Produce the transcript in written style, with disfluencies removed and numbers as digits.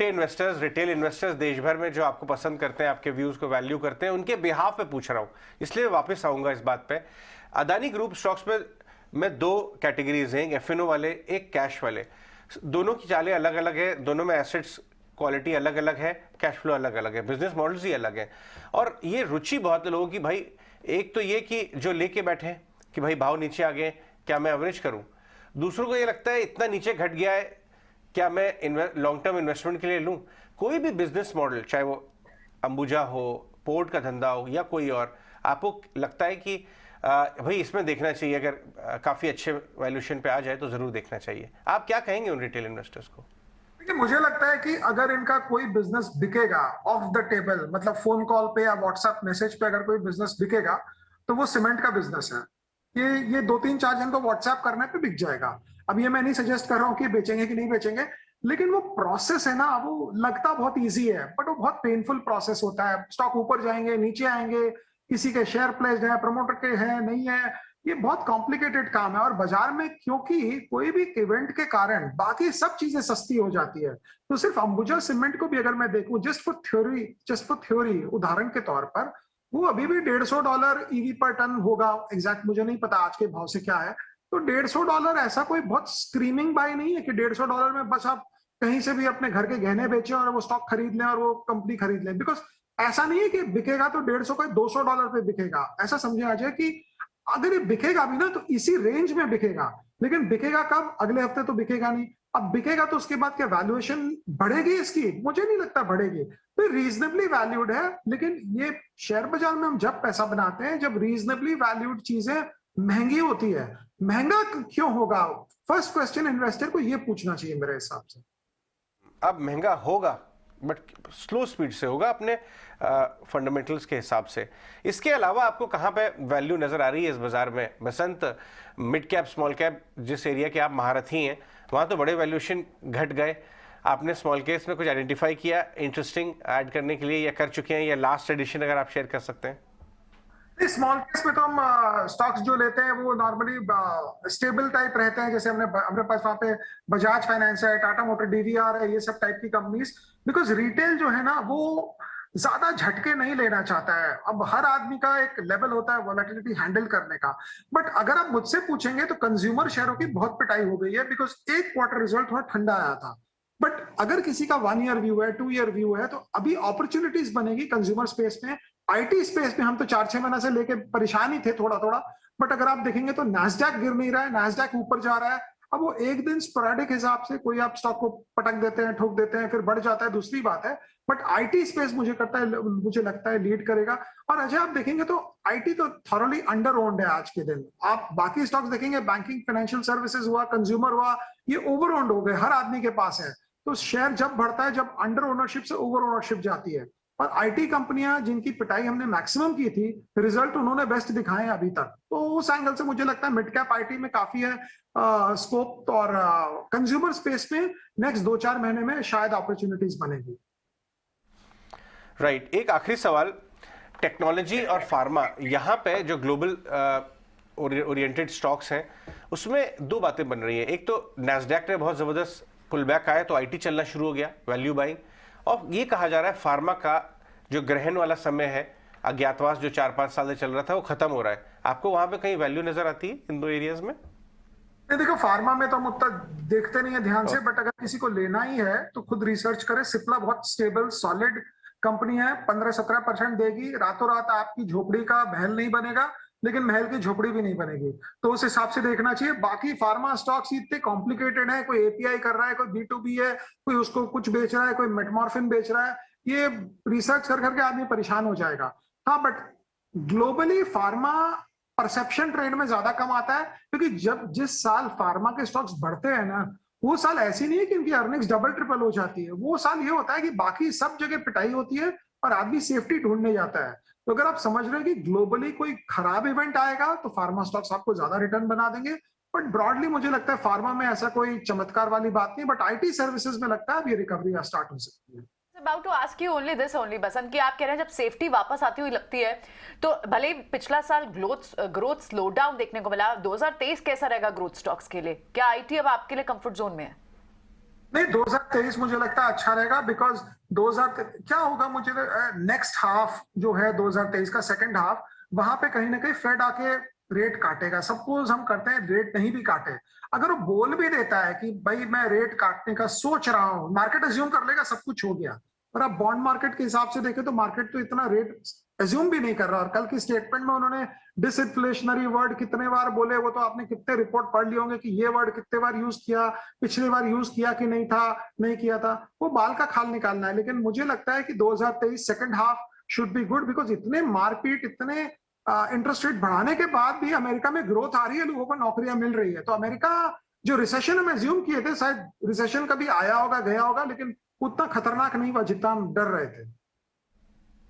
Nifty investors, retail investors देश भर में जो आपको पसंद करते हैं, आपके व्यूज को वैल्यू करते हैं, उनके बिहाफ पे पूछ रहा हूं, इसलिए वापस आऊंगा इस बात पे। अदानी ग्रुप स्टॉक्स में दो कैटेगरीज हैं, एक एफएनओ वाले, एक कैश वाले। दोनों की चालें अलग अलग है, दोनों में एसेट्स क्वालिटी अलग अलग है, कैश फ्लो अलग अलग है, बिजनेस मॉडल्स ही अलग है। और ये रुचि बहुत है लोगों की, भाई एक तो ये कि जो लेके बैठे हैं कि भाई भाव नीचे आ गए, क्या मैं एवरेज करूं। दूसरों को ये लगता है इतना नीचे घट गया है, क्या मैं लॉन्ग टर्म इन्वेस्टमेंट के लिए लूं। कोई भी बिजनेस मॉडल, चाहे वो अंबुजा हो, पोर्ट का धंधा हो या कोई और, आपको लगता है कि भाई इसमें देखना चाहिए, अगर काफी अच्छे वैल्यूएशन पे आ जाए तो जरूर देखना चाहिए। आप क्या कहेंगे उन रिटेल इन्वेस्टर्स को? देखिए, मुझे लगता है कि अगर इनका कोई बिजनेस बिकेगा ऑफ द टेबल, मतलब फोन कॉल पे या व्हाट्सएप मैसेज पे अगर कोई बिजनेस बिकेगा, तो वो सीमेंट का बिजनेस है। ये 2-3-4 जन को व्हाट्सएप करने पे बिक जाएगा। अब ये मैं नहीं सजेस्ट कर रहा हूँ कि बेचेंगे कि नहीं बेचेंगे, लेकिन वो प्रोसेस है ना, वो लगता बहुत इजी है बट वो बहुत पेनफुल प्रोसेस होता है। स्टॉक ऊपर जाएंगे, नीचे आएंगे, किसी के शेयर प्लेस्ड है, प्रमोटर के हैं, नहीं है, ये बहुत कॉम्प्लिकेटेड काम है। और बाजार में क्योंकि कोई भी इवेंट के कारण बाकी सब चीजें सस्ती हो जाती है, तो सिर्फ अंबुजा सीमेंट को भी अगर मैं देखूं, जस्ट फॉर थ्योरी, उदाहरण के तौर पर, वो अभी भी $150 ईवी पर टन होगा। एग्जैक्ट मुझे नहीं पता आज के भाव से क्या है। तो $150 ऐसा कोई बहुत स्क्रीमिंग बाय नहीं है कि $150 में बस आप कहीं से भी अपने घर के गहने बेचें और वो स्टॉक खरीद लें और वो कंपनी खरीद लें। बिकॉज ऐसा नहीं है कि बिकेगा तो 150 का $200 पे बिकेगा। ऐसा समझे आ जाए कि अगर ये बिकेगा भी ना तो इसी रेंज में बिकेगा, लेकिन बिकेगा कब? अगले हफ्ते तो बिकेगा नहीं। अब बिकेगा तो उसके बाद क्या वैल्यूएशन बढ़ेगी इसकी? मुझे नहीं लगता बढ़ेगी। तो रीजनेबली वैल्यूड है, लेकिन ये शेयर बाजार में हम जब पैसा बनाते हैं जब रीजनेबली वैल्यूड चीजें महंगी होती है। महंगा क्यों होगा? फर्स्ट क्वेश्चन इन्वेस्टर को ये पूछना चाहिए मेरे हिसाब से। अब महंगा होगा बट स्लो स्पीड से होगा, अपने फंडामेंटल्स के हिसाब से। इसके अलावा आपको कहाँ पे वैल्यू नजर आ रही है इस बाजार में बसंत? मिड कैप, स्मॉल कैप, जिस एरिया के आप महारथी हैं, वहाँ तो बड़े वैल्यूएशन घट गए। आपने स्मॉल केस में कुछ आइडेंटिफाई किया इंटरेस्टिंग ऐड करने के लिए, या कर चुके हैं, या लास्ट एडिशन अगर आप शेयर कर सकते हैं? स्मॉल केस में तो हम स्टॉक्स जो लेते हैं वो नॉर्मली स्टेबल टाइप रहते हैं। जैसे हमने पास वहां पे बजाज फाइनेंस है, टाटा मोटर, डीवीआर है, ये सब टाइप की कंपनीज। बिकॉज रिटेल जो है ना वो ज्यादा झटके नहीं लेना चाहता है। अब हर आदमी का एक लेवल होता है वोलेटिलिटी हैंडल करने का। बट अगर आप मुझसे पूछेंगे तो कंज्यूमर शेयरों की बहुत पिटाई हो गई है, बिकॉज एक क्वार्टर रिजल्ट थोड़ा ठंडा आया था। बट अगर किसी का 1 ईयर व्यू है, 2 ईयर व्यू है, तो अभी अपॉर्चुनिटीज बनेगी कंज्यूमर स्पेस में। आईटी स्पेस में हम तो 4-6 महीने से लेके परेशान ही थे थोड़ा थोड़ा। बट अगर आप देखेंगे तो नैस्डैक गिर नहीं रहा है, नैस्डैक ऊपर जा रहा है। अब वो एक दिन स्पोरेडिक हिसाब से कोई आप स्टॉक को पटक देते हैं, ठोक देते हैं, फिर बढ़ जाता है, दूसरी बात है। बट आईटी स्पेस मुझे लगता है लीड करेगा। और अजय आप देखेंगे तो आईटी तो थॉरली अंडर ओन्ड है आज के दिन। आप बाकी स्टॉक्स देखेंगे, बैंकिंग, फाइनेंशियल सर्विसेज हुआ, कंज्यूमर हुआ, ये ओवर ओन्ड हो गए, हर आदमी के पास है। तो शेयर जब बढ़ता है, जब अंडर ओनरशिप से ओवर ओनरशिप जाती है। और आईटी कंपनियां जिनकी पिटाई हमने मैक्सिमम की थी, रिजल्ट उन्होंने बेस्ट दिखाए हैं अभी तक। तो उस एंगल से मुझे लगता है मिड कैप आईटी में काफी है स्कोप। और कंज्यूमर स्पेस में नेक्स्ट 2-4 महीने में शायद अपॉर्चुनिटीज बनेगी। राइट। एक आखिरी सवाल, टेक्नोलॉजी और फार्मा, यहाँ पे जो ग्लोबल ओरिएंटेड स्टॉक्स हैं उसमें दो बातें बन रही हैं। एक तो नैस्डैक ने बहुत जबरदस्त पुल बैक आया तो आईटी चलना शुरू हो गया, वैल्यू बाइंग। और ये कहा जा रहा है फार्मा का जो ग्रहण वाला समय है, अज्ञातवास जो 4-5 साल से चल रहा था, वो खत्म हो रहा है। आपको वहां पे कहीं वैल्यू नजर आती है इन दो एरियाज में? देखो, फार्मा में तो हम उतना देखते नहीं है ध्यान से, बट अगर किसी को लेना ही है तो खुद रिसर्च करे। सिप्ला बहुत स्टेबल सॉलिड कंपनी है, 15-17% देगी। रातों रात आपकी झोपड़ी का महल नहीं बनेगा, लेकिन महल की झोपड़ी भी नहीं बनेगी। तो उस हिसाब से देखना चाहिए। बाकी फार्मा स्टॉक्स इतने कॉम्प्लिकेटेड है, कोई एपीआई कर रहा है, कोई B2B है, कोई उसको कुछ बेच रहा है, कोई मेटमॉर्फिन बेच रहा है। ये रिसर्च कर करके आदमी परेशान हो जाएगा। हाँ, but globally pharma perception trade में ज्यादा कम आता है, क्योंकि जब जिस साल फार्मा के स्टॉक्स बढ़ते हैं ना, वो साल ऐसी नहीं है कि उनकी अर्निंग्स डबल ट्रिपल हो जाती है। वो साल ये होता है कि बाकी सब जगह पिटाई होती है और आदमी सेफ्टी ढूंढने जाता है। तो अगर आप समझ रहे हैं कि ग्लोबली कोई खराब इवेंट आएगा तो फार्मा स्टॉक्स आपको ज्यादा रिटर्न बना देंगे। बट ब्रॉडली मुझे लगता है फार्मा में ऐसा कोई चमत्कार वाली बात नहीं। बट आईटी सर्विसेज में लगता है अब ये रिकवरी स्टार्ट हो सकती है। About to ask you only this only बसंत, कि आप कह रहे हैं जब सेफ्टी वापस आती हुई लगती है तो भले ही पिछला साल ग्रोथ स्लो डाउन देखने को मिला, 2023 कैसा रहेगा ग्रोथ स्टॉक्स के लिए? क्या आईटी अब आपके लिए कंफर्ट जोन में है? नहीं, 2023 मुझे लगता है अच्छा रहेगा, बिकॉज 2000 क्या होगा, मुझे नेक्स्ट हाफ जो है 2023 का सेकंड हाफ, वहां पे कहीं ना कहीं फेड आके रेट काटेगा। सपोज हम करते हैं रेट नहीं भी काटे, अगर वो बोल भी देता है कि भाई मैं रेट काटने का सोच रहा हूं, मार्केट अज्यूम कर लेगा सब कुछ हो गया। और आप बॉन्ड मार्केट के हिसाब से देखें तो मार्केट तो इतना रेट अज्यूम भी नहीं कर रहा। और कल की स्टेटमेंट में उन्होंने डिसइंफ्लेशनरी वर्ड कितने बार बोले, वो तो आपने कितने रिपोर्ट पढ़ लिए होंगे कि ये वर्ड कितने बार यूज किया, पिछली बार यूज किया कि नहीं था, नहीं किया था, वो बाल का खाल निकालना है। लेकिन मुझे लगता है कि 2023 second half should be good, because इतने मारपीट, इतने इंटरेस्ट रेट बढ़ाने के बाद भी अमेरिका में ग्रोथ आ रही है, लोगों को नौकरियां मिल रही है। तो अमेरिका जो रिसेशन हम एज्यूम किए थे, शायद रिसेशन कभी आया होगा गया होगा, लेकिन उतना खतरनाक नहीं हुआ जितना हम डर रहे थे।